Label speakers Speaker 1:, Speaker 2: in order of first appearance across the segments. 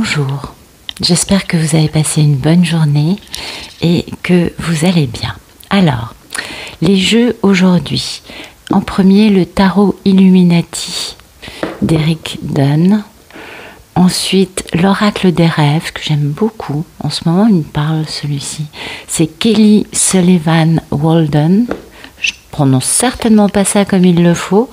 Speaker 1: Bonjour, j'espère que vous avez passé une bonne journée et que vous allez bien. Alors, les jeux aujourd'hui. En premier, le tarot Illuminati d'Eric Dunn. Ensuite, l'oracle des rêves, que j'aime beaucoup. En ce moment, il me parle celui-ci. C'est Kelly Sullivan Walden. Je prononce certainement pas ça comme il le faut.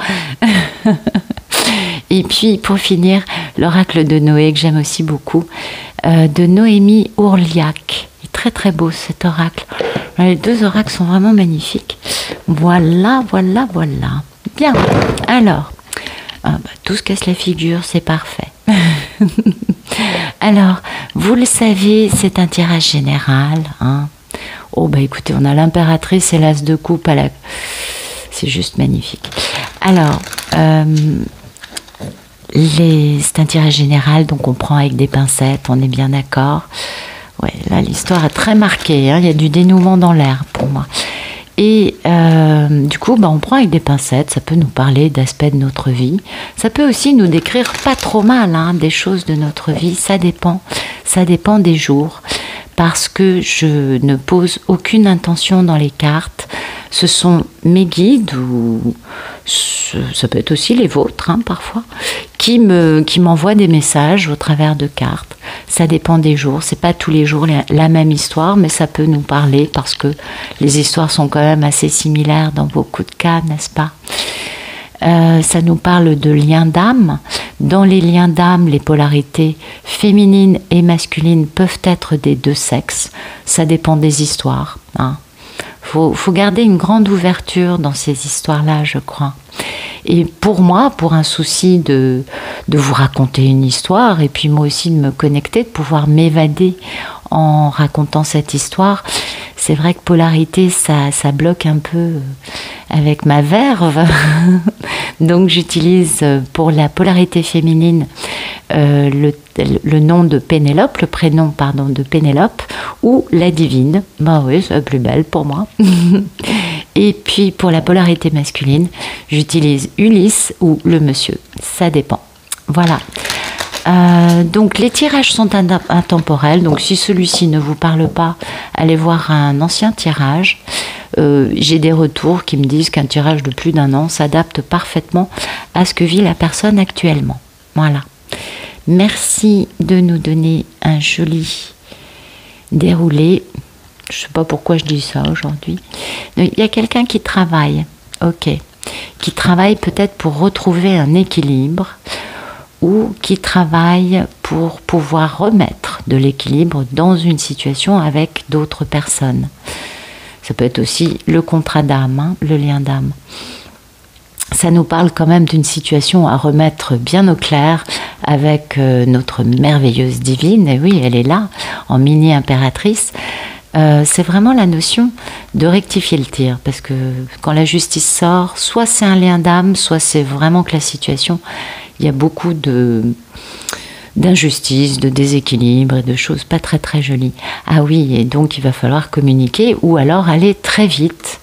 Speaker 1: Et puis, pour finir, l'oracle de Noé, que j'aime aussi beaucoup, de Noémie Ourliac. Il est très très beau cet oracle. Les deux oracles sont vraiment magnifiques. Voilà. Bien, alors, tout se casse la figure, c'est parfait. Alors, vous le savez, c'est un tirage général. Hein. Oh, écoutez, on a l'impératrice et l'as de coupe à la... C'est juste magnifique. Alors, c'est un tirage général, donc on prend avec des pincettes, on est bien d'accord. Ouais, là, l'histoire est très marquée, hein, il y a du dénouement dans l'air pour moi. Et du coup, on prend avec des pincettes, ça peut nous parler d'aspects de notre vie. Ça peut aussi nous décrire pas trop mal hein, des choses de notre vie, ça dépend des jours. Parce que je ne pose aucune intention dans les cartes. Ce sont mes guides, ou ça peut être aussi les vôtres hein, parfois, qui m'envoient des messages au travers de cartes. Ça dépend des jours, c'est pas tous les jours la même histoire, mais ça peut nous parler parce que les histoires sont quand même assez similaires dans beaucoup de cas, n'est-ce pas ? Ça nous parle de liens d'âme. Dans les liens d'âme, les polarités féminines et masculines peuvent être des deux sexes. Ça dépend des histoires. Hein. Faut garder une grande ouverture dans ces histoires-là, je crois. Et pour moi, pour un souci de vous raconter une histoire, et puis moi aussi de me connecter, de pouvoir m'évader en racontant cette histoire, c'est vrai que polarité, ça bloque un peu avec ma verve. Donc j'utilise pour la polarité féminine le nom de Pénélope, le prénom pardon de Pénélope, ou la divine. Oui, c'est la plus belle pour moi. Et puis pour la polarité masculine, j'utilise Ulysse ou le monsieur. Ça dépend. Voilà. Donc les tirages sont intemporels, donc si celui-ci ne vous parle pas, allez voir un ancien tirage. J'ai des retours qui me disent qu'un tirage de plus d'1 an s'adapte parfaitement à ce que vit la personne actuellement. Voilà. Merci de nous donner un joli déroulé. Je ne sais pas pourquoi je dis ça aujourd'hui. Il y a quelqu'un qui travaille, qui travaille peut-être pour retrouver un équilibre, ou qui travaille pour pouvoir remettre de l'équilibre dans une situation avec d'autres personnes. Ça peut être aussi le contrat d'âme, hein, le lien d'âme. Ça nous parle quand même d'une situation à remettre bien au clair avec notre merveilleuse divine. Et oui, elle est là, en mini-impératrice. C'est vraiment la notion de rectifier le tir. Parce que quand la justice sort, soit c'est un lien d'âme, soit c'est vraiment que la situation... Il y a beaucoup d'injustices, de déséquilibres et de choses pas très très jolies. Ah oui, et donc il va falloir communiquer ou alors aller très vite.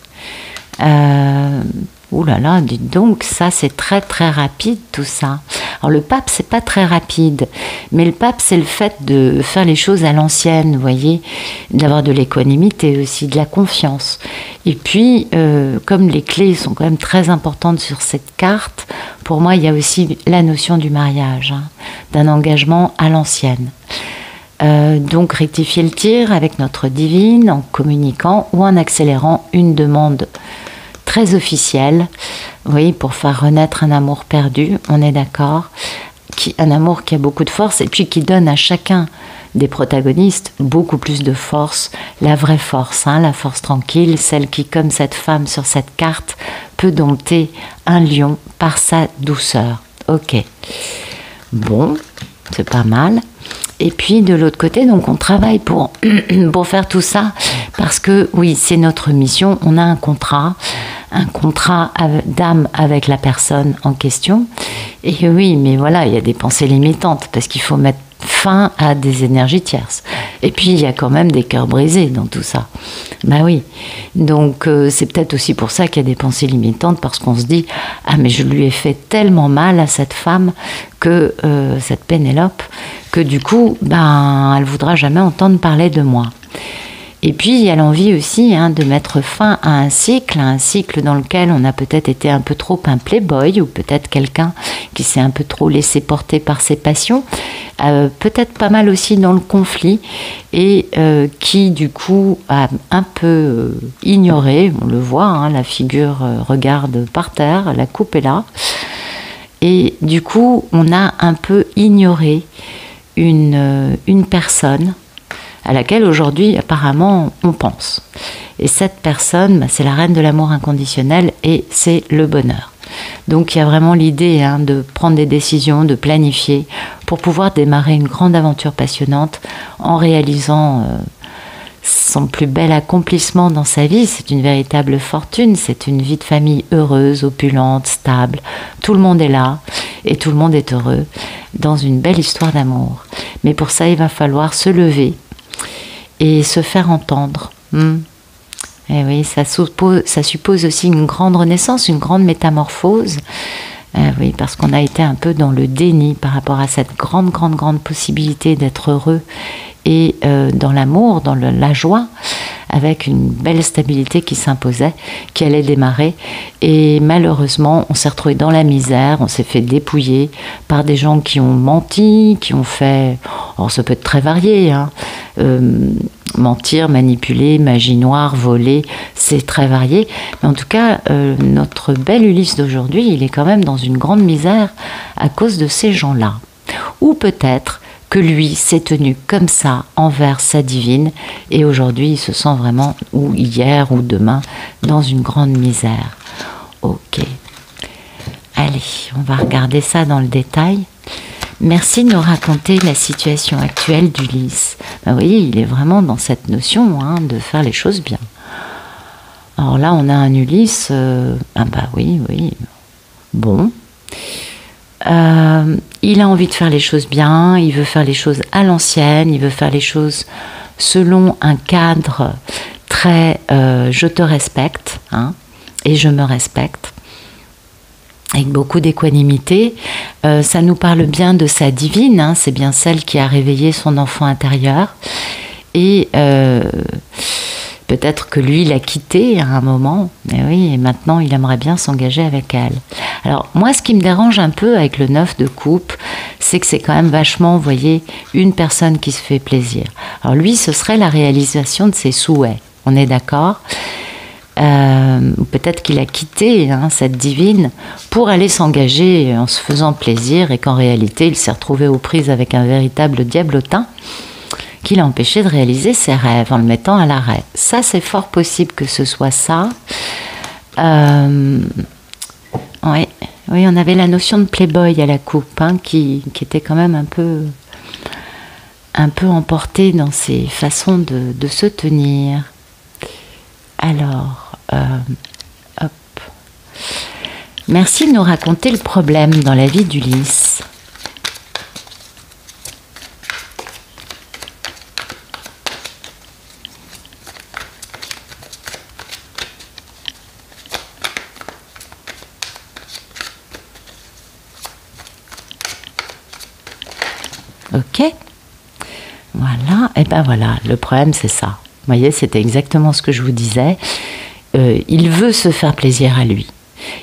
Speaker 1: Ouh là là, dites donc, ça c'est très très rapide tout ça. Alors le pape c'est pas très rapide, mais le pape c'est le fait de faire les choses à l'ancienne, vous voyez, d'avoir de l'équanimité aussi, de la confiance. Et puis, comme les clés sont quand même très importantes sur cette carte, pour moi il y a aussi la notion du mariage, hein, d'un engagement à l'ancienne. Donc rectifier le tir avec notre divine en communiquant ou en accélérant une demande très officielle, oui, pour faire renaître un amour perdu, on est d'accord, un amour qui a beaucoup de force et puis qui donne à chacun des protagonistes beaucoup plus de force, la vraie force, hein, la force tranquille, celle qui, comme cette femme sur cette carte, peut dompter un lion par sa douceur. Ok, bon, c'est pas mal. Et puis de l'autre côté, donc on travaille pour faire tout ça, parce que oui, c'est notre mission, on a un contrat d'âme avec la personne en question. Et oui, mais voilà, il y a des pensées limitantes, parce qu'il faut mettre fin à des énergies tierces. Et puis il y a quand même des cœurs brisés dans tout ça. Oui. Donc c'est peut-être aussi pour ça qu'il y a des pensées limitantes, parce qu'on se dit « Ah mais je lui ai fait tellement mal à cette femme, cette Pénélope, que du coup, ben, elle voudra jamais entendre parler de moi. Et puis, il y a l'envie aussi de mettre fin à un cycle dans lequel on a peut-être été un peu trop un playboy, ou peut-être quelqu'un qui s'est un peu trop laissé porter par ses passions, peut-être pas mal aussi dans le conflit, et qui du coup a un peu ignoré, on le voit, la figure regarde par terre, la coupe est là, et du coup on a un peu ignoré une personne à laquelle aujourd'hui apparemment on pense. Et cette personne, c'est la reine de l'amour inconditionnel et c'est le bonheur. Donc il y a vraiment l'idée de prendre des décisions, de planifier pour pouvoir démarrer une grande aventure passionnante en réalisant son plus bel accomplissement dans sa vie. C'est une véritable fortune, c'est une vie de famille heureuse, opulente, stable. Tout le monde est là et tout le monde est heureux dans une belle histoire d'amour. Mais pour ça, il va falloir se lever et se faire entendre. Et oui, ça suppose aussi une grande renaissance, une grande métamorphose. Oui, parce qu'on a été un peu dans le déni par rapport à cette grande possibilité d'être heureux et dans l'amour, dans la joie, avec une belle stabilité qui s'imposait, qui allait démarrer. Et malheureusement, on s'est retrouvé dans la misère, on s'est fait dépouiller par des gens qui ont menti, qui ont fait... Alors ça peut être très varié, mentir, manipuler, magie noire, voler, c'est très varié. Mais en tout cas, notre bel Ulysse d'aujourd'hui, il est quand même dans une grande misère à cause de ces gens-là. Ou peut-être que lui s'est tenu comme ça envers sa divine et aujourd'hui il se sent vraiment, ou hier ou demain, dans une grande misère. Ok. Allez, on va regarder ça dans le détail. Merci de nous raconter la situation actuelle d'Ulysse. Ben, vous voyez, il est vraiment dans cette notion de faire les choses bien. Alors là, on a un Ulysse, oui, bon. Il a envie de faire les choses bien, il veut faire les choses à l'ancienne, il veut faire les choses selon un cadre très je te respecte et je me respecte, avec beaucoup d'équanimité. Ça nous parle bien de sa divine, c'est bien celle qui a réveillé son enfant intérieur et peut-être que lui l'a quittée à un moment, mais oui, et maintenant il aimerait bien s'engager avec elle. Alors moi, ce qui me dérange un peu avec le 9 de coupe, c'est que c'est quand même vachement, vous voyez, une personne qui se fait plaisir. Alors lui, ce serait la réalisation de ses souhaits, on est d'accord. Peut-être qu'il a quitté cette divine pour aller s'engager en se faisant plaisir et qu'en réalité, il s'est retrouvé aux prises avec un véritable diablotin qui l'a empêché de réaliser ses rêves en le mettant à l'arrêt. Ça, c'est fort possible que ce soit ça. Oui, on avait la notion de playboy à la coupe, qui était quand même un peu emportée dans ses façons de se tenir. Alors, hop. Merci de nous raconter le problème dans la vie d'Ulysse. Ok, voilà, et ben voilà, le problème c'est ça. Vous voyez, c'était exactement ce que je vous disais. Il veut se faire plaisir à lui.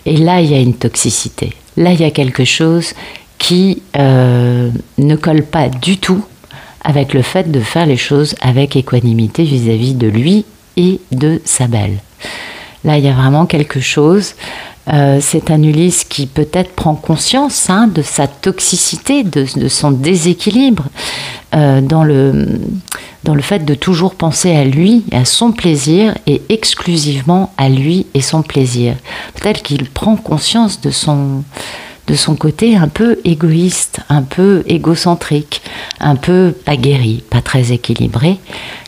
Speaker 1: Et là, il y a une toxicité. Là, il y a quelque chose qui ne colle pas du tout avec le fait de faire les choses avec équanimité vis-à-vis de lui et de sa belle. Là, il y a vraiment quelque chose. C'est un Ulysse qui peut-être prend conscience de sa toxicité, de son déséquilibre dans le fait de toujours penser à lui, à son plaisir et exclusivement à lui et son plaisir. Peut-être qu'il prend conscience de son côté un peu égoïste, un peu égocentrique, un peu aguerri, pas très équilibré.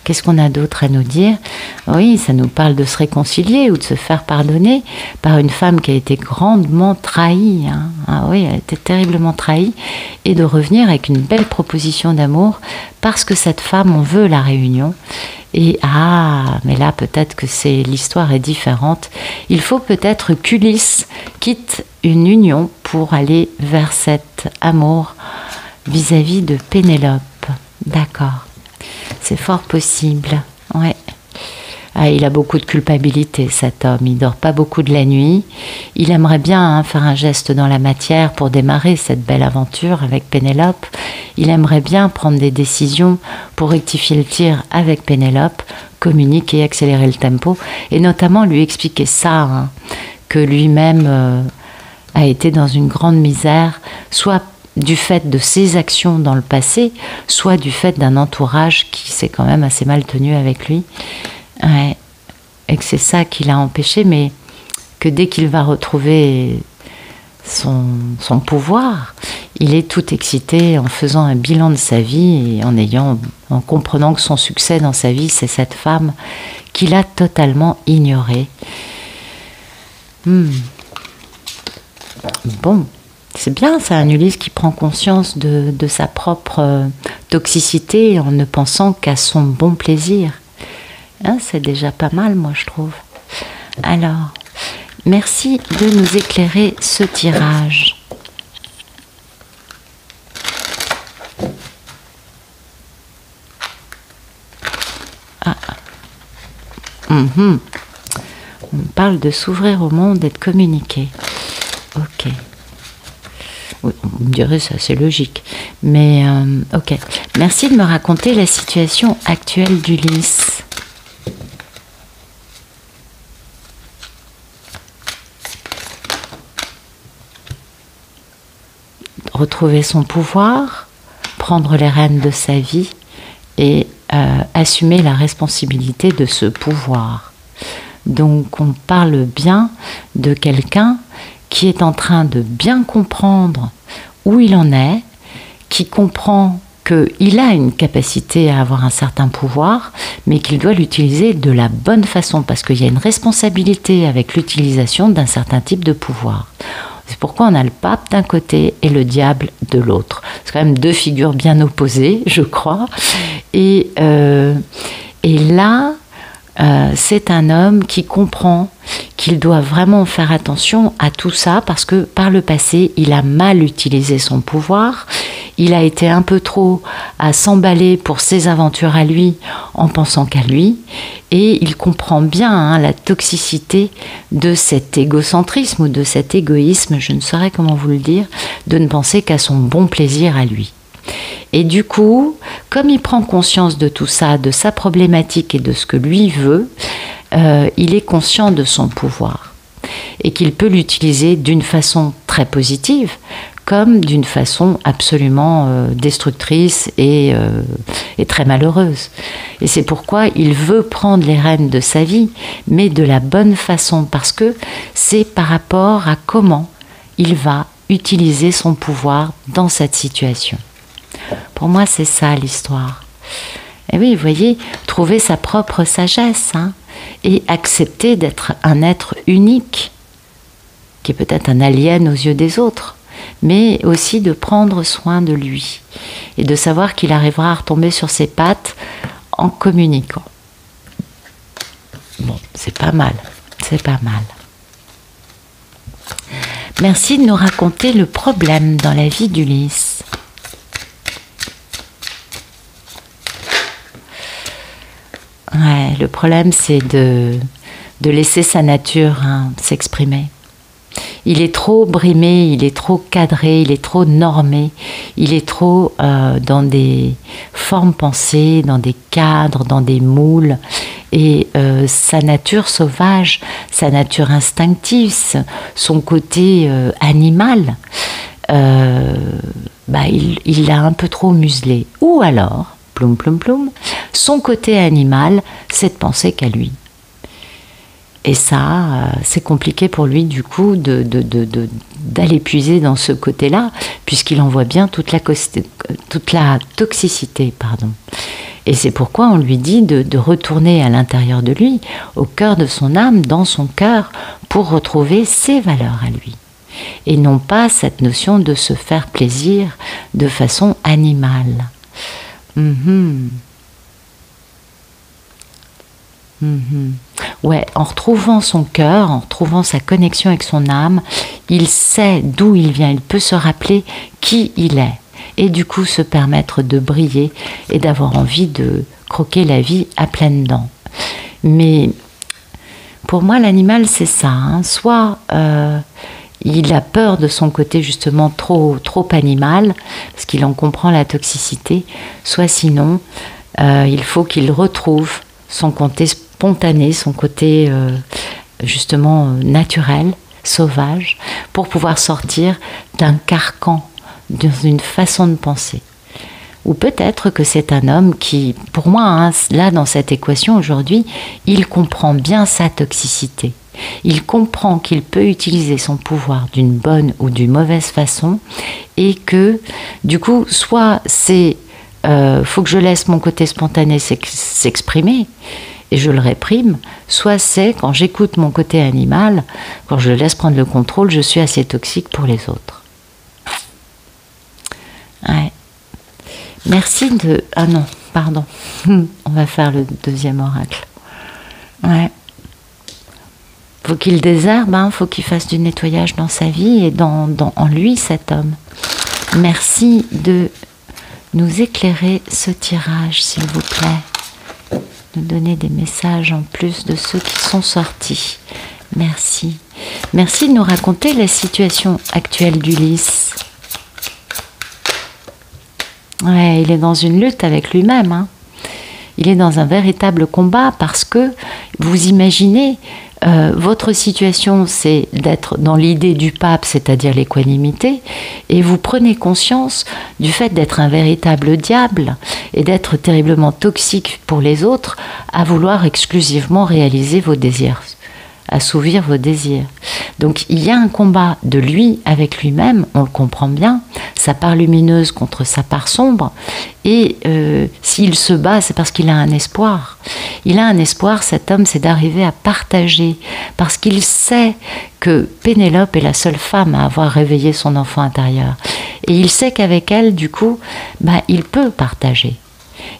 Speaker 1: Qu'est-ce qu'on a d'autre à nous dire? Oui, ça nous parle de se réconcilier ou de se faire pardonner par une femme qui a été grandement trahie. Ah oui, elle a été terriblement trahie. Et de revenir avec une belle proposition d'amour parce que cette femme, on veut la réunion. Et mais là peut-être que l'histoire est différente. Il faut peut-être qu'Ulysse quitte une union pour aller vers cet amour vis-à-vis de Pénélope. D'accord. C'est fort possible. Ouais. Ah, il a beaucoup de culpabilité, cet homme. Il dort pas beaucoup de la nuit. Il aimerait bien faire un geste dans la matière pour démarrer cette belle aventure avec Pénélope. Il aimerait bien prendre des décisions pour rectifier le tir avec Pénélope, communiquer, accélérer le tempo, et notamment lui expliquer ça, que lui-même a été dans une grande misère, soit du fait de ses actions dans le passé, soit du fait d'un entourage qui s'est quand même assez mal tenu avec lui. Ouais. Et que c'est ça qui l'a empêché, mais que dès qu'il va retrouver son pouvoir, il est tout excité en faisant un bilan de sa vie et en comprenant que son succès dans sa vie, c'est cette femme qu'il a totalement ignorée. Bon, c'est bien ça, un Ulysse qui prend conscience de sa propre toxicité en ne pensant qu'à son bon plaisir. C'est déjà pas mal, moi, je trouve. Alors, merci de nous éclairer ce tirage. On parle de s'ouvrir au monde et de communiquer. Ok. Oui, on me dirait ça, c'est logique. Mais, ok. Merci de me raconter la situation actuelle d'Ulysse. Retrouver son pouvoir, prendre les rênes de sa vie et assumer la responsabilité de ce pouvoir. Donc on parle bien de quelqu'un qui est en train de bien comprendre où il en est, qui comprend qu'il a une capacité à avoir un certain pouvoir, mais qu'il doit l'utiliser de la bonne façon, parce qu'il y a une responsabilité avec l'utilisation d'un certain type de pouvoir. C'est pourquoi on a le pape d'un côté et le diable de l'autre. C'est quand même deux figures bien opposées, je crois. Et là, c'est un homme qui comprend qu'il doit vraiment faire attention à tout ça parce que par le passé, il a mal utilisé son pouvoir. Il a été un peu trop à s'emballer pour ses aventures à lui en pensant qu'à lui. Et il comprend bien la toxicité de cet égocentrisme ou de cet égoïsme, je ne saurais comment vous le dire, de ne penser qu'à son bon plaisir à lui. Et du coup, comme il prend conscience de tout ça, de sa problématique et de ce que lui veut, il est conscient de son pouvoir et qu'il peut l'utiliser d'une façon très positive comme d'une façon absolument destructrice et très malheureuse. Et c'est pourquoi il veut prendre les rênes de sa vie, mais de la bonne façon, parce que c'est par rapport à comment il va utiliser son pouvoir dans cette situation. Pour moi, c'est ça l'histoire. Et oui, vous voyez, trouver sa propre sagesse et accepter d'être un être unique, qui est peut-être un alien aux yeux des autres, mais aussi de prendre soin de lui et de savoir qu'il arrivera à retomber sur ses pattes en communiquant. Bon, c'est pas mal, c'est pas mal. Merci de nous raconter le problème dans la vie d'Ulysse. Ouais, le problème, c'est de laisser sa nature s'exprimer. Il est trop brimé, il est trop cadré, il est trop normé, il est trop dans des formes pensées, dans des cadres, dans des moules. Et sa nature sauvage, sa nature instinctive, son côté animal, il l'a un peu trop muselé. Ou alors, ploum ploum ploum, son côté animal, c'est de penser qu'à lui. Et ça, c'est compliqué pour lui, du coup, d'aller puiser dans ce côté-là, puisqu'il en voit bien toute la toxicité. Et c'est pourquoi on lui dit de retourner à l'intérieur de lui, au cœur de son âme, dans son cœur, pour retrouver ses valeurs à lui. Et non pas cette notion de se faire plaisir de façon animale. Ouais, en retrouvant son cœur, en retrouvant sa connexion avec son âme, il sait d'où il vient, il peut se rappeler qui il est. et du coup se permettre de briller et d'avoir envie de croquer la vie à pleines dents. Mais pour moi, l'animal, c'est ça, hein. Soit il a peur de son côté justement trop animal, parce qu'il en comprend la toxicité, soit sinon, il faut qu'il retrouve son côté spontané, son côté justement naturel, sauvage, pour pouvoir sortir d'un carcan, d'une façon de penser. Ou peut-être que c'est un homme qui, pour moi, hein, là dans cette équation aujourd'hui, il comprend bien sa toxicité. Il comprend qu'il peut utiliser son pouvoir d'une bonne ou d'une mauvaise façon et que, du coup, soit c'est faut que je laisse mon côté spontané s'exprimer et je le réprime, soit c'est quand j'écoute mon côté animal, quand je laisse prendre le contrôle, je suis assez toxique pour les autres. Ouais. Merci de... Ah non, pardon. On va faire le deuxième oracle. Ouais. Faut qu'il désherbe, hein, faut qu'il fasse du nettoyage dans sa vie et en lui, cet homme. Merci de nous éclairer ce tirage, s'il vous plaît. Nous donner des messages en plus de ceux qui sont sortis. Merci. Merci de nous raconter la situation actuelle d'Ulysse. Ouais, il est dans une lutte avec lui-même, hein. Il est dans un véritable combat parce que, vous imaginez, votre situation, c'est d'être dans l'idée du pape, c'est-à-dire l'équanimité, et vous prenez conscience du fait d'être un véritable diable et d'être terriblement toxique pour les autres, à vouloir exclusivement réaliser vos désirs, assouvir vos désirs. Donc il y a un combat de lui avec lui-même, on le comprend bien, sa part lumineuse contre sa part sombre, et s'il se bat, c'est parce qu'il a un espoir. Il a un espoir, cet homme, c'est d'arriver à partager, parce qu'il sait que Pénélope est la seule femme à avoir réveillé son enfant intérieur. Et il sait qu'avec elle, du coup, il peut partager.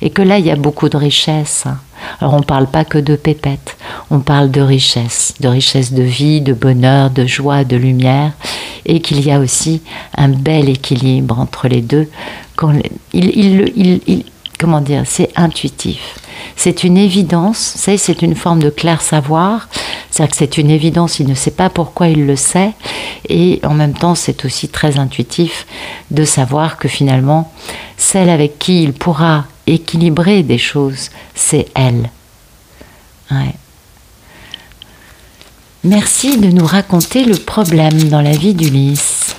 Speaker 1: Et que là, il y a beaucoup de richesse. Alors, on ne parle pas que de pépettes, on parle de richesse de vie, de bonheur, de joie, de lumière, et qu'il y a aussi un bel équilibre entre les deux. Comment dire, c'est intuitif. C'est une évidence, c'est une forme de clair savoir, c'est-à-dire que c'est une évidence, il ne sait pas pourquoi il le sait, et en même temps c'est aussi très intuitif de savoir que finalement, celle avec qui il pourra équilibrer des choses, c'est elle. Ouais. Merci de nous raconter le problème dans la vie d'Ulysse.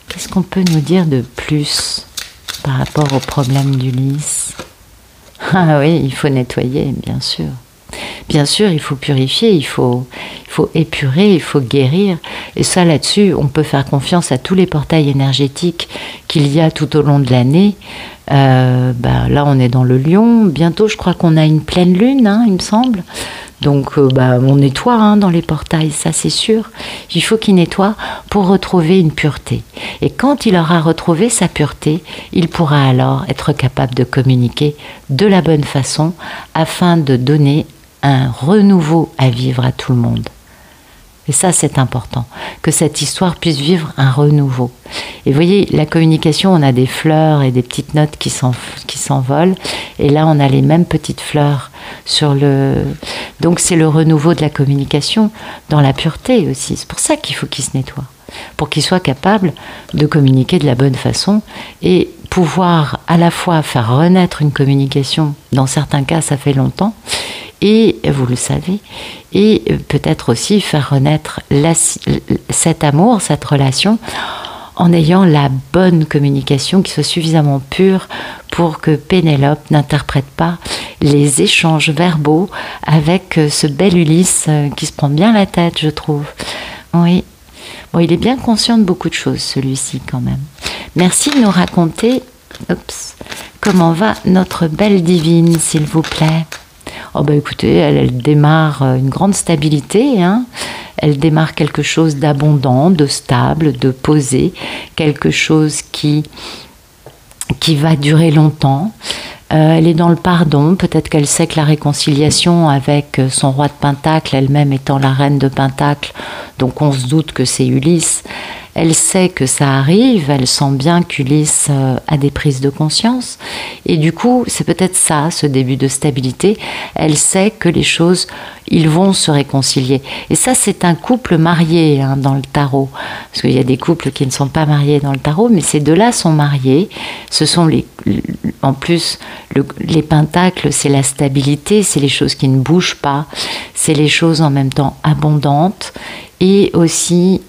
Speaker 1: Qu'est-ce qu'on peut nous dire de plus par rapport au problème d'Ulysse? Ah oui, il faut nettoyer, bien sûr. Bien sûr, il faut purifier, il faut épurer, il faut guérir. Et ça, là-dessus, on peut faire confiance à tous les portails énergétiques qu'il y a tout au long de l'année. Là, on est dans le Lion. Bientôt, je crois qu'on a une pleine lune, hein, il me semble. Donc, on nettoie, hein, dans les portails, ça c'est sûr. Il faut qu'il nettoie pour retrouver une pureté. Et quand il aura retrouvé sa pureté, il pourra alors être capable de communiquer de la bonne façon afin de donner un renouveau à vivre à tout le monde. Et ça, c'est important, que cette histoire puisse vivre un renouveau. Et vous voyez, la communication, on a des fleurs et des petites notes qui s'envolent. Et là, on a les mêmes petites fleurs sur le... Donc, c'est le renouveau de la communication dans la pureté aussi. C'est pour ça qu'il faut qu'il se nettoie. Pour qu'il soit capable de communiquer de la bonne façon et pouvoir à la fois faire renaître une communication. Dans certains cas, ça fait longtemps. Et vous le savez, et peut-être aussi faire renaître cet amour, cette relation, en ayant la bonne communication qui soit suffisamment pure pour que Pénélope n'interprète pas les échanges verbaux avec ce bel Ulysse qui se prend bien la tête, je trouve. Oui. Bon, il est bien conscient de beaucoup de choses, celui-ci, quand même. Merci de nous raconter comment va notre belle divine, s'il vous plaît. Oh écoutez, elle démarre une grande stabilité, hein. Elle démarre quelque chose d'abondant, de stable, de posé, quelque chose qui va durer longtemps. Elle est dans le pardon. Peut-être qu'elle sait que la réconciliation avec son roi de Pentacle, elle-même étant la reine de Pentacle, donc on se doute que c'est Ulysse. Elle sait que ça arrive, elle sent bien qu'Ulysse a des prises de conscience. Et du coup, c'est peut-être ça, ce début de stabilité. Elle sait que les choses, ils vont se réconcilier. Et ça, c'est un couple marié hein, dans le tarot. Parce qu'il y a des couples qui ne sont pas mariés dans le tarot, mais ces deux-là sont mariés. Ce sont en plus, les pentacles, c'est la stabilité, c'est les choses qui ne bougent pas, c'est les choses en même temps abondantes. Et aussi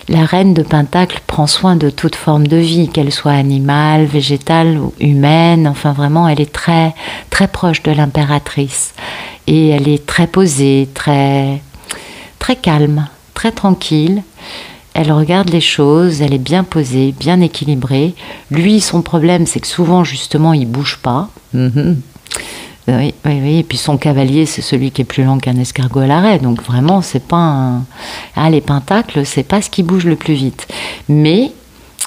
Speaker 1: la reine de Pentacle prend soin de toute forme de vie, qu'elle soit animale, végétale ou humaine. Enfin vraiment, elle est très, très proche de l'impératrice. Et elle est très posée, très, très calme, très tranquille. Elle regarde les choses, elle est bien posée, bien équilibrée. Lui, son problème, c'est que souvent, justement, il bouge pas. Oui, oui, oui. Et puis son cavalier, c'est celui qui est plus lent qu'un escargot à l'arrêt. Donc vraiment, c'est pas un... Ah, les pentacles, c'est pas ce qui bouge le plus vite. Mais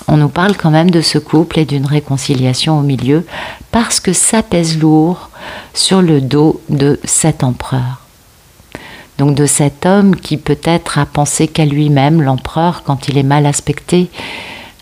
Speaker 1: on nous parle quand même de ce couple et d'une réconciliation au milieu, parce que ça pèse lourd sur le dos de cet empereur. Donc de cet homme qui peut-être a pensé qu'à lui-même, l'empereur, quand il est mal aspecté,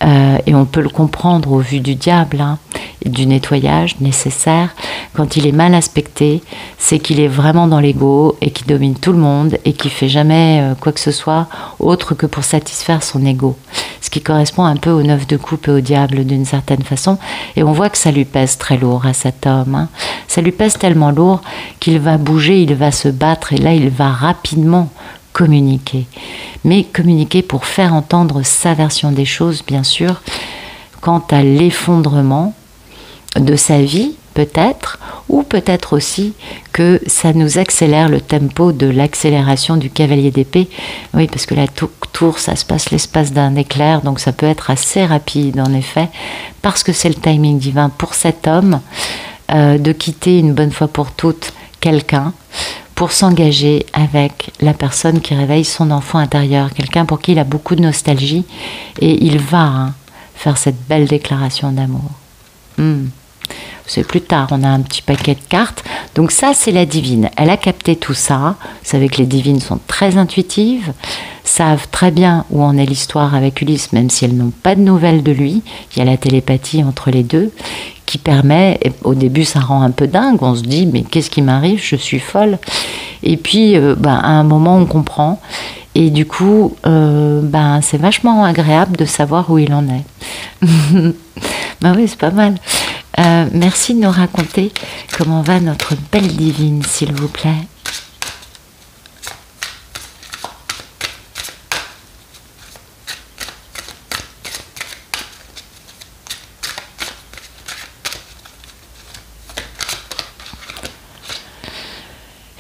Speaker 1: et on peut le comprendre au vu du diable, hein, et du nettoyage nécessaire, quand il est mal aspecté, c'est qu'il est vraiment dans l'ego et qu'il domine tout le monde et qu'il fait jamais quoi que ce soit autre que pour satisfaire son ego. Ce qui correspond un peu au 9 de coupe et au diable d'une certaine façon. Et on voit que ça lui pèse très lourd à cet homme. Hein. Ça lui pèse tellement lourd qu'il va bouger, il va se battre et là il va rapidement communiquer. Mais communiquer pour faire entendre sa version des choses, bien sûr, quant à l'effondrement de sa vie, peut-être, ou peut-être aussi que ça nous accélère le tempo de l'accélération du cavalier d'épée. Oui, parce que la tour, ça se passe l'espace d'un éclair, donc ça peut être assez rapide, en effet, parce que c'est le timing divin pour cet homme de quitter une bonne fois pour toutes quelqu'un, pour s'engager avec la personne qui réveille son enfant intérieur, quelqu'un pour qui il a beaucoup de nostalgie, et il va faire cette belle déclaration d'amour. C'est plus tard, on a un petit paquet de cartes. Donc ça, c'est la divine. Elle a capté tout ça. Vous savez que les divines sont très intuitives, savent très bien où en est l'histoire avec Ulysse, même si elles n'ont pas de nouvelles de lui. Il y a la télépathie entre les deux qui permet, au début ça rend un peu dingue, on se dit mais qu'est-ce qui m'arrive, je suis folle. Et puis à un moment on comprend. Et du coup, c'est vachement agréable de savoir où il en est. Oui, c'est pas mal. Merci de nous raconter comment va notre belle divine, s'il vous plaît.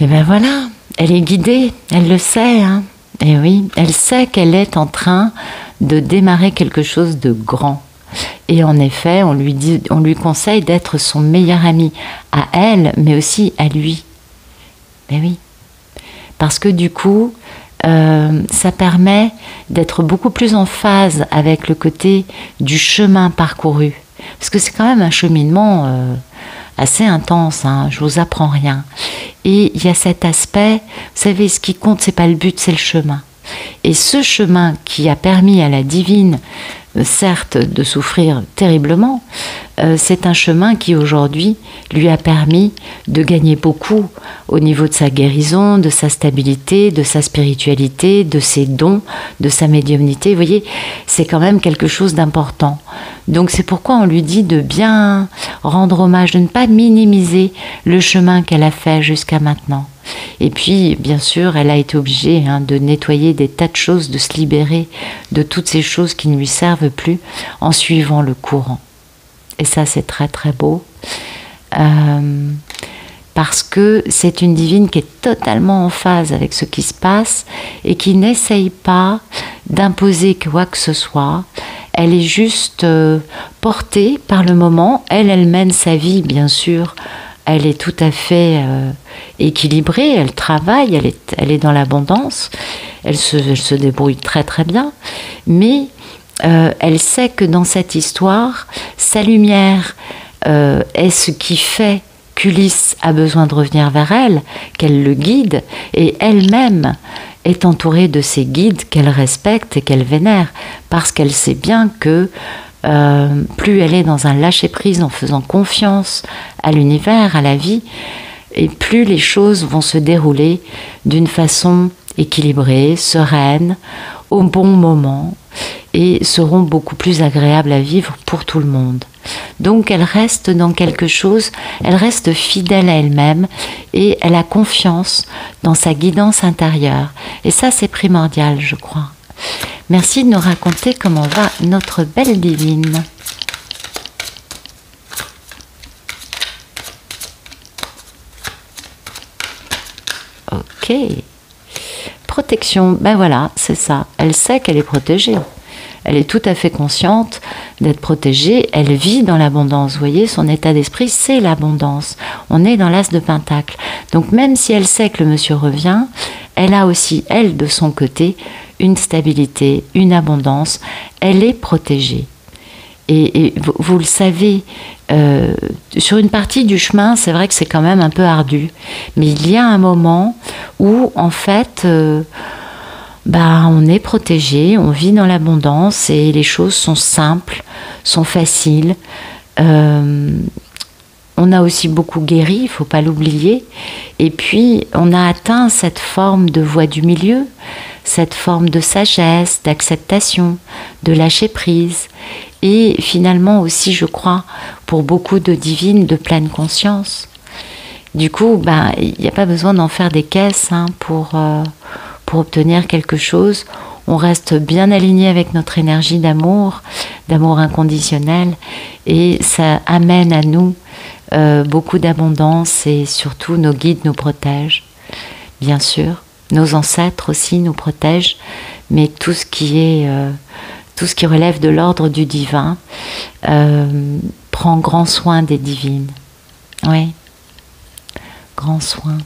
Speaker 1: Et ben voilà, elle est guidée, elle le sait, hein. Et oui, elle sait qu'elle est en train de démarrer quelque chose de grand. Et en effet, on lui conseille d'être son meilleur ami à elle, mais aussi à lui. Mais oui, parce que du coup, ça permet d'être beaucoup plus en phase avec le côté du chemin parcouru. Parce que c'est quand même un cheminement assez intense, hein, je vous apprends rien. Et il y a cet aspect, vous savez, ce qui compte, c'est pas le but, c'est le chemin. Et ce chemin qui a permis à la divine, certes, de souffrir terriblement, c'est un chemin qui aujourd'hui lui a permis de gagner beaucoup au niveau de sa guérison, de sa stabilité, de sa spiritualité, de ses dons, de sa médiumnité. Vous voyez, c'est quand même quelque chose d'important. Donc c'est pourquoi on lui dit de bien rendre hommage, de ne pas minimiser le chemin qu'elle a fait jusqu'à maintenant. Et puis, bien sûr, elle a été obligée de nettoyer des tas de choses, de se libérer de toutes ces choses qui ne lui servent plus en suivant le courant. Et ça, c'est très très beau. Parce que c'est une divine qui est totalement en phase avec ce qui se passe et qui n'essaye pas d'imposer quoi que ce soit. Elle est juste portée par le moment. Elle mène sa vie, bien sûr. Elle est tout à fait équilibrée, elle travaille, elle est dans l'abondance, elle se débrouille très très bien, mais elle sait que dans cette histoire, sa lumière est ce qui fait qu'Ulysse a besoin de revenir vers elle, qu'elle le guide, et elle-même est entourée de ces guides qu'elle respecte et qu'elle vénère, parce qu'elle sait bien que plus elle est dans un lâcher-prise en faisant confiance à l'univers, à la vie, et plus les choses vont se dérouler d'une façon équilibrée, sereine, au bon moment, et seront beaucoup plus agréables à vivre pour tout le monde. Donc elle reste dans quelque chose, elle reste fidèle à elle-même et elle a confiance dans sa guidance intérieure. Et ça, c'est primordial, je crois. Merci de nous raconter comment va notre belle divine. Ok. Protection, ben voilà, c'est ça. Elle sait qu'elle est protégée. Elle est tout à fait consciente d'être protégée. Elle vit dans l'abondance. Vous voyez, son état d'esprit, c'est l'abondance. On est dans l'as de Pentacle. Donc même si elle sait que le monsieur revient, elle a aussi, elle, de son côté, une stabilité, une abondance. Elle est protégée. Et vous le savez, sur une partie du chemin, c'est vrai que c'est quand même un peu ardu. Mais il y a un moment où, en fait, on est protégé, on vit dans l'abondance et les choses sont simples, sont faciles. On a aussi beaucoup guéri, il ne faut pas l'oublier. Et puis, on a atteint cette forme de voie du milieu, cette forme de sagesse, d'acceptation, de lâcher prise. Et finalement aussi, je crois, pour beaucoup de divines, de pleine conscience. Du coup, il n'y a pas besoin d'en faire des caisses pour obtenir quelque chose. On reste bien aligné avec notre énergie d'amour inconditionnel. Et ça amène à nous beaucoup d'abondance et surtout nos guides nous protègent, bien sûr. Nos ancêtres aussi nous protègent, mais tout ce qui relève de l'ordre du divin prend grand soin des divines. Oui, grand soin.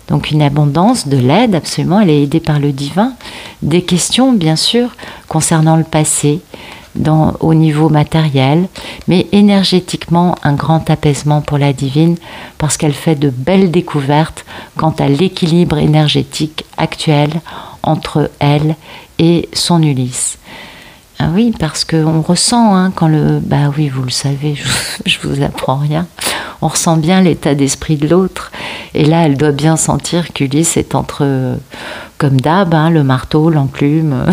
Speaker 1: Donc une abondance de l'aide, absolument, elle est aidée par le divin. Des questions, bien sûr, concernant le passé, au niveau matériel, mais énergétiquement, un grand apaisement pour la divine, parce qu'elle fait de belles découvertes quant à l'équilibre énergétique actuel entre elle et son Ulysse. Ah oui, parce qu'on ressent, quand le... oui, vous le savez, je vous apprends rien. On ressent bien l'état d'esprit de l'autre. Et là, elle doit bien sentir qu'Ulysse est entre, comme d'hab, le marteau, l'enclume.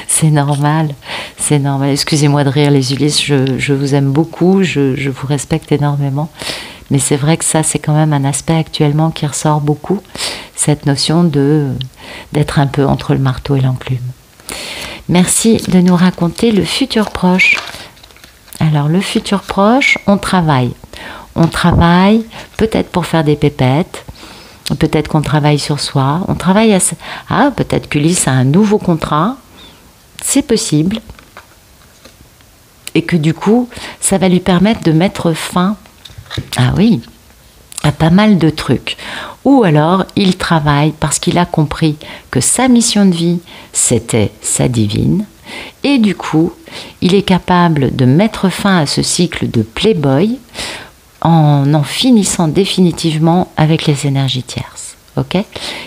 Speaker 1: C'est normal, c'est normal. Excusez-moi de rire, les Ulysses, je vous aime beaucoup, je vous respecte énormément. Mais c'est vrai que ça, c'est quand même un aspect actuellement qui ressort beaucoup, cette notion d'être un peu entre le marteau et l'enclume. Merci de nous raconter le futur proche. Alors, le futur proche, on travaille. On travaille peut-être pour faire des pépettes, peut-être qu'on travaille sur soi. On travaille à... peut-être qu'Ulysse a un nouveau contrat. C'est possible. Et que du coup, ça va lui permettre de mettre fin, à pas mal de trucs. Ou alors, il travaille parce qu'il a compris que sa mission de vie, c'était sa divine. Et du coup, il est capable de mettre fin à ce cycle de playboy en finissant définitivement avec les énergies tierces. Ok ?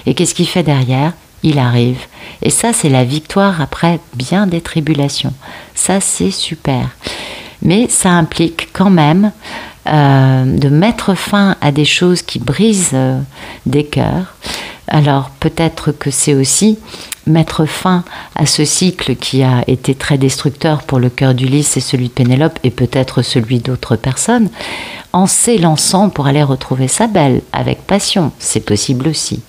Speaker 1: Et qu'est-ce qu'il fait derrière ? Il arrive. Et ça, c'est la victoire après bien des tribulations. Ça, c'est super. Mais ça implique quand même de mettre fin à des choses qui brisent des cœurs. Alors peut-être que c'est aussi mettre fin à ce cycle qui a été très destructeur pour le cœur d'Ulysse et celui de Pénélope et peut-être celui d'autres personnes, en s'élançant pour aller retrouver sa belle avec passion. C'est possible aussi.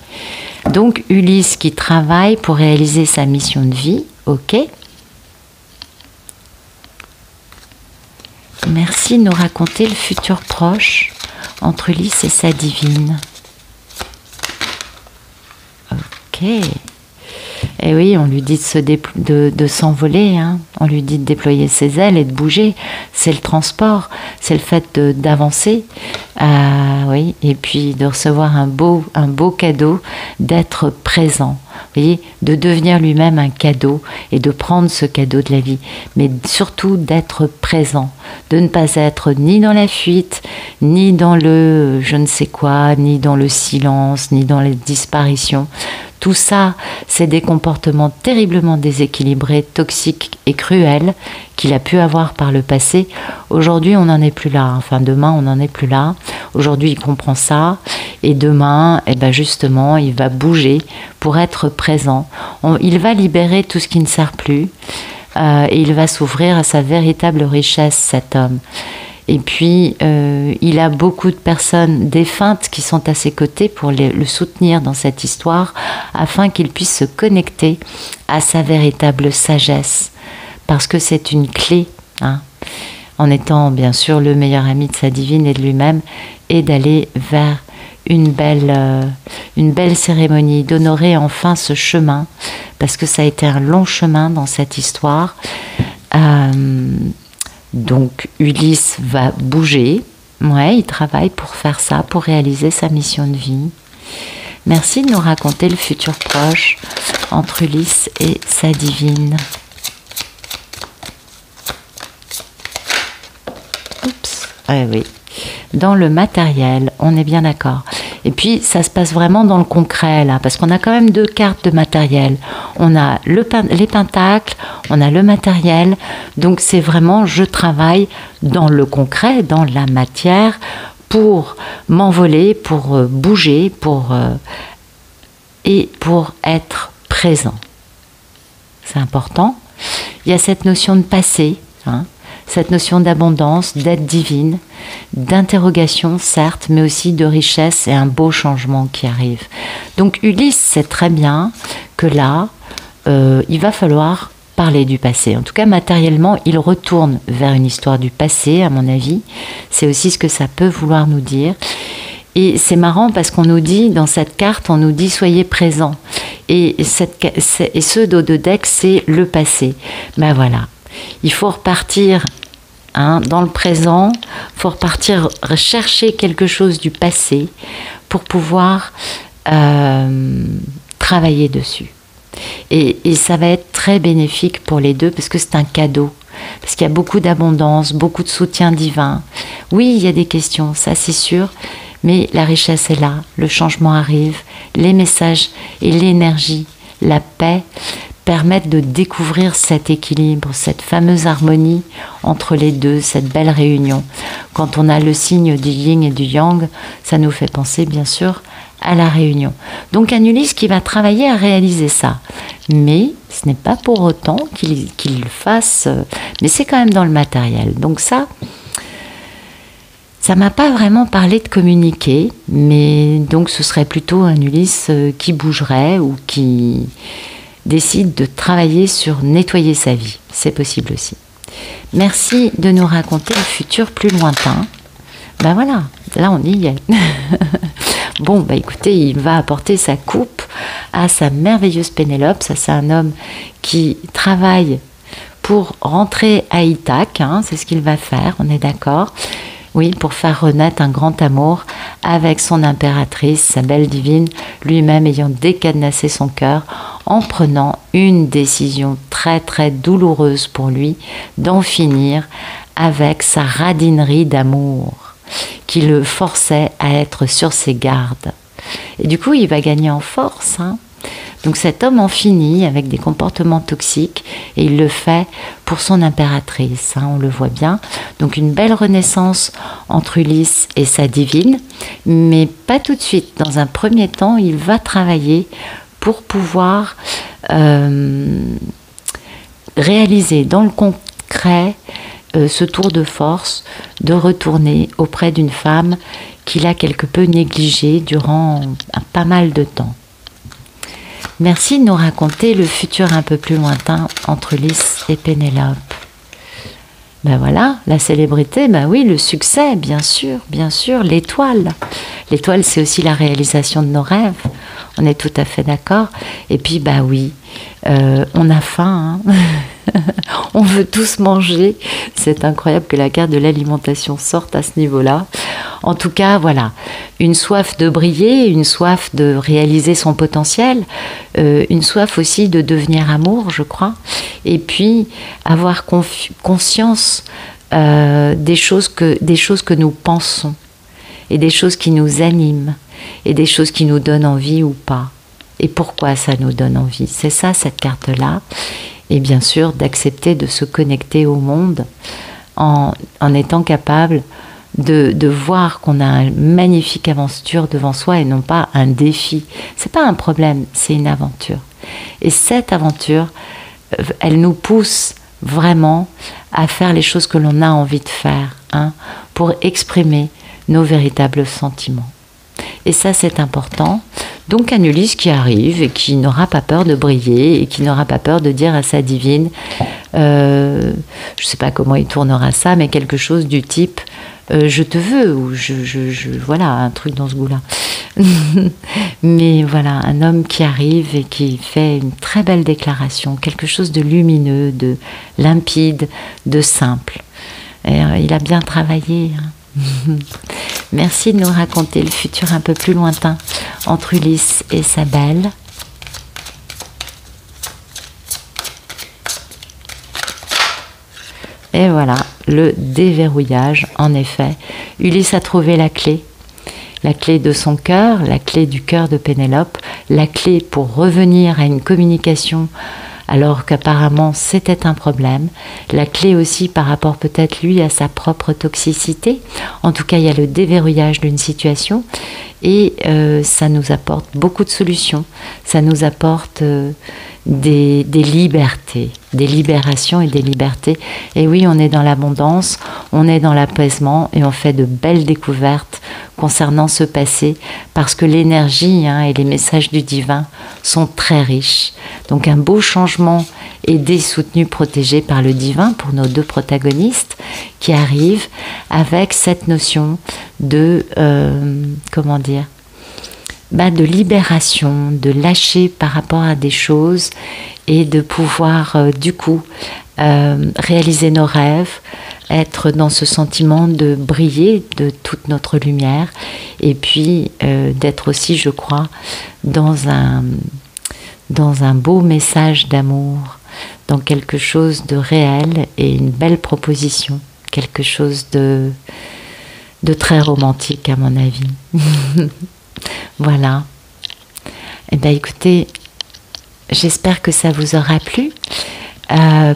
Speaker 1: Donc Ulysse qui travaille pour réaliser sa mission de vie, ok ? Merci de nous raconter le futur proche entre Ulysse et sa divine. Ok. Et oui, on lui dit de s'envoler, hein. On lui dit de déployer ses ailes et de bouger. C'est le transport, c'est le fait d'avancer. Oui, et puis de recevoir un beau cadeau, d'être présent. Vous voyez, de devenir lui-même un cadeau et de prendre ce cadeau de la vie. Mais surtout d'être présent, de ne pas être ni dans la fuite, ni dans le je ne sais quoi, ni dans le silence, ni dans les disparitions. Tout ça, c'est des comportements terriblement déséquilibrés, toxiques et cruels qu'il a pu avoir par le passé. Aujourd'hui, on n'en est plus là. Enfin, demain, on n'en est plus là. Aujourd'hui, il comprend ça. Et demain, eh ben justement, il va bouger pour être présent. Il va libérer tout ce qui ne sert plus. Et il va s'ouvrir à sa véritable richesse, cet homme. Et puis, il a beaucoup de personnes défuntes qui sont à ses côtés pour le soutenir dans cette histoire, afin qu'il puisse se connecter à sa véritable sagesse. Parce que c'est une clé, hein, en étant bien sûr le meilleur ami de sa divine et de lui-même, et d'aller vers une belle cérémonie, d'honorer enfin ce chemin, parce que ça a été un long chemin dans cette histoire. Donc Ulysse va bouger, ouais, il travaille pour faire ça, pour réaliser sa mission de vie. Merci de nous raconter le futur proche entre Ulysse et sa divine. Oups, ah oui. Dans le matériel, on est bien d'accord. Et puis, ça se passe vraiment dans le concret, là, parce qu'on a quand même 2 cartes de matériel. On a les pentacles, on a le matériel. Donc, c'est vraiment, je travaille dans le concret, dans la matière, pour m'envoler, pour bouger, et pour être présent. C'est important. Il y a cette notion de passé, hein, cette notion d'abondance, d'aide divine, d'interrogation, certes, mais aussi de richesse et un beau changement qui arrive. Donc Ulysse sait très bien que là, il va falloir parler du passé. En tout cas, matériellement, il retourne vers une histoire du passé, à mon avis. C'est aussi ce que ça peut vouloir nous dire. Et c'est marrant parce qu'on nous dit, dans cette carte, on nous dit « soyez présents ». Et ce dos de deck, c'est le passé. Ben voilà. Il faut repartir, hein, dans le présent, il faut repartir chercher quelque chose du passé pour pouvoir travailler dessus. Et ça va être très bénéfique pour les deux parce que c'est un cadeau. Parce qu'il y a beaucoup d'abondance, beaucoup de soutien divin. Oui, il y a des questions, ça c'est sûr, mais la richesse est là, le changement arrive, les messages et l'énergie, la paix permettent de découvrir cet équilibre, cette fameuse harmonie entre les deux, cette belle réunion. Quand on a le signe du yin et du yang, ça nous fait penser bien sûr à la réunion. Donc un Ulysse qui va travailler à réaliser ça. Mais ce n'est pas pour autant qu'il le fasse, mais c'est quand même dans le matériel. Donc ça m'a pas vraiment parlé de communiquer, mais donc ce serait plutôt un Ulysse qui bougerait ou qui décide de travailler sur nettoyer sa vie. C'est possible aussi. Merci de nous raconter le futur plus lointain. Ben voilà, là on y est. Bon, bah écoutez, il va apporter sa coupe à sa merveilleuse Pénélope. Ça, c'est un homme qui travaille pour rentrer à Ithaque, hein, c'est ce qu'il va faire, on est d'accord. Oui, pour faire renaître un grand amour avec son impératrice, sa belle divine, lui-même ayant décadenassé son cœur en prenant une décision très très douloureuse pour lui, d'en finir avec sa radinerie d'amour qui le forçait à être sur ses gardes. Et du coup, il va gagner en force, hein. Donc cet homme en finit avec des comportements toxiques et il le fait pour son impératrice, hein, on le voit bien. Donc une belle renaissance entre Ulysse et sa divine, mais pas tout de suite. Dans un premier temps, il va travailler pour pouvoir réaliser dans le concret ce tour de force de retourner auprès d'une femme qu'il a quelque peu négligée durant pas mal de temps. Merci de nous raconter le futur un peu plus lointain entre Ulysse et Pénélope. Ben voilà, la célébrité, ben oui, le succès, bien sûr, l'étoile. L'étoile, c'est aussi la réalisation de nos rêves. On est tout à fait d'accord. Et puis, bah oui, on a faim, hein. On veut tous manger. C'est incroyable que la carte de l'alimentation sorte à ce niveau-là. En tout cas, voilà, une soif de briller, une soif de réaliser son potentiel, une soif aussi de devenir amour, je crois. Et puis, avoir conscience des choses que nous pensons, et des choses qui nous animent, et des choses qui nous donnent envie ou pas. Et pourquoi ça nous donne envie? C'est ça, cette carte-là. Et bien sûr, d'accepter de se connecter au monde en étant capable de voir qu'on a une magnifique aventure devant soi et non pas un défi. C'est pas un problème, c'est une aventure. Et cette aventure, elle nous pousse vraiment à faire les choses que l'on a envie de faire, hein, pour exprimer nos véritables sentiments. Et ça, c'est important. Donc un Ulysse qui arrive et qui n'aura pas peur de briller et qui n'aura pas peur de dire à sa divine, je ne sais pas comment il tournera ça, mais quelque chose du type je te veux, ou voilà, un truc dans ce goût-là. Mais voilà, un homme qui arrive et qui fait une très belle déclaration, quelque chose de lumineux, de limpide, de simple. Et, il a bien travaillé, hein. Merci de nous raconter le futur un peu plus lointain entre Ulysse et sa belle. Et voilà, le déverrouillage, en effet. Ulysse a trouvé la clé de son cœur, la clé du cœur de Pénélope, la clé pour revenir à une communication alors qu'apparemment c'était un problème, la clé aussi par rapport peut-être lui à sa propre toxicité. En tout cas, il y a le déverrouillage d'une situation et ça nous apporte beaucoup de solutions, ça nous apporte des libertés, des libérations et des libertés. Et oui, on est dans l'abondance, on est dans l'apaisement et on fait de belles découvertes concernant ce passé parce que l'énergie, hein, et les messages du divin sont très riches. Donc un beau changement aidé, soutenu, protégé par le divin pour nos deux protagonistes qui arrivent avec cette notion de, comment dire, de libération, de lâcher par rapport à des choses et de pouvoir du coup réaliser nos rêves, être dans ce sentiment de briller de toute notre lumière et puis d'être aussi, je crois, dans un beau message d'amour, dans quelque chose de réel et une belle proposition, quelque chose de très romantique à mon avis. Voilà. Eh bien, écoutez, j'espère que ça vous aura plu.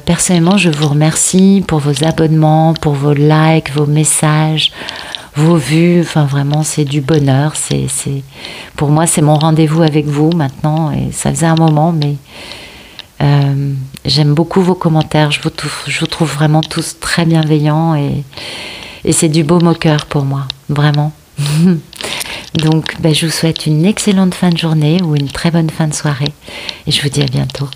Speaker 1: Personnellement, je vous remercie pour vos abonnements, pour vos likes, vos messages, vos vues. Enfin, vraiment, c'est du bonheur. Pour moi, c'est mon rendez-vous avec vous maintenant. Et ça faisait un moment, mais j'aime beaucoup vos commentaires. Je vous trouve vraiment tous très bienveillants et c'est du baume au cœur pour moi, vraiment. Donc, je vous souhaite une excellente fin de journée ou une très bonne fin de soirée et je vous dis à bientôt.